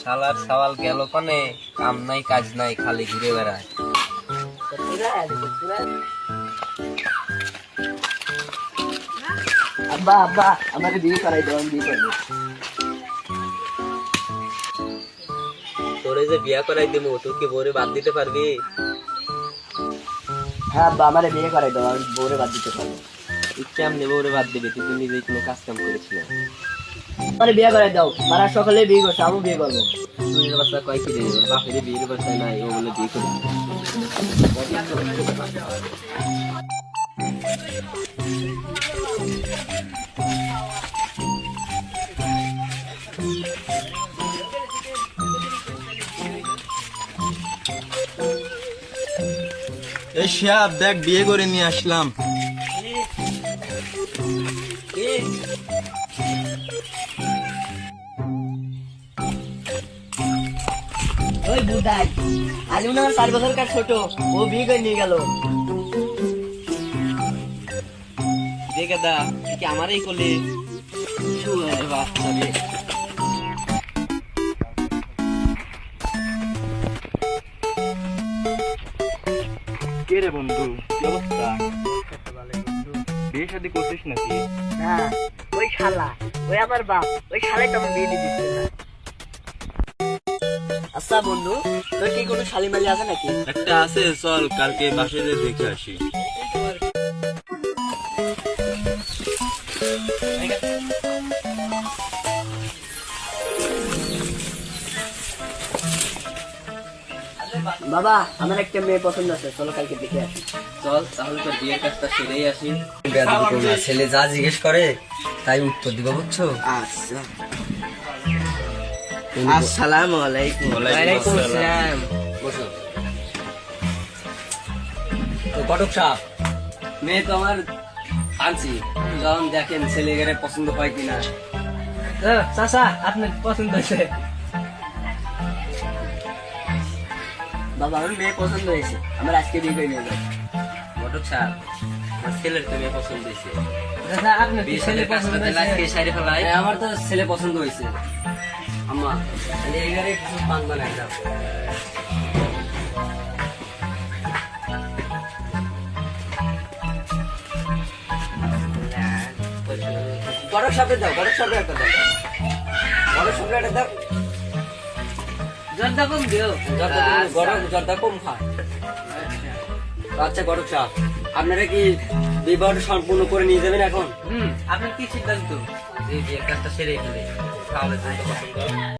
শালার সওয়াল গেল পানে, কাম নাই কাজ নাই, খালি ঘুরে বেড়ায়। আব্বা আব্বা আমাকে বিয়ে করাই দাও, আমি বিয়ে করবো। তোরে যে বিয়া করাই দেবো, তুই কি বউরে বাদ দিতে পারবি? হ্যাঁ আব্বা আমারে বিয়ে করাই দাও, আমি বউরে বাদ দিতে পারবো। তুই কেমনে বউরে বাদ দিবি? তুই তো নিজেই কোনো কাজ কাম করিস না। আমারে বিয়ে করাই দাও, মারা সকালে বিয়ে করছে, আমিও বিয়ে করবো। তুই বাচ্চা কয় কি দেবে? বাপের বিয়ের বাচ্চা নাই, ও বলে বিয়ে করবি। এই শিহাব দেখ, বিয়ে করে নিয়ে আসলাম। ওই বুদাই আলিম না 4 বছরকার ছোট, ও বিয়ে করে নিয়ে গেল। দেখে দা কি আমারই কোলে শুয়ে বাচ্চা রে। কে রে বন্ধু, কি অবস্থা? বিয়ে শাদী করছিস নাকি? না ওই শালা, ওই আমার বাপ, ওই শালাই তো আমার বিয়ে দিয়ে দিচ্ছে না। আচ্ছা বন্ধু, তোর কি কোনো শালিমালি আছে নাকি? একটা আছে, চল কালকে বাসে যেয়ে দেখে আসি। বাবা আমার একটা মেয়ে পছন্দ আছে, চলো কালকে দেখে আসি। চল তাহলে তোর বিয়ের কাজটা সেরেই আসি। ছেলে যা জিজ্ঞেস করে তাই উত্তর দিব, বুঝছো? আচ্ছা আসসালামু আলাইকুম। ওয়ালাইকুম আসসালাম। বসো। তো কটক সাহেব, মেয়ে তো আমার আনছি, যখন দেখেন ছেলে গেলে পছন্দ হয় কিনা। চাচা আপনার পছন্দ হয়েছে? বাবা আমার মেয়ে পছন্দ হয়েছে, আমার আজকে বিয়ে করে নিয়ে যাও। ঘটক সাহেব, আমার ছেলের তো মেয়ে পছন্দ হয়েছে। চাচা আপনার কি ছেলে পছন্দ হয়েছে? আজকে সাইডে ফেলাই। হ্যাঁ, আমার তো ছেলে পছন্দ হয়েছে। আম্মা তাহলে এবারে কিছু পান বানাই দাও। গরম সাপে দাও, গরম সাপে একটা দাও, গরম সাপে একটা দাও। জর্দা কম দিও। গরম জর্দা কম খায়। আচ্ছা গরম সাপ, আপনারা কি বিবাহটা সম্পূর্ণ করে নিয়ে যাবেন এখন? আপনার কি সিদ্ধান্ত? যে বিয়ের কাজটা সেরেই ফেলে, তাহলে তো পছন্দ।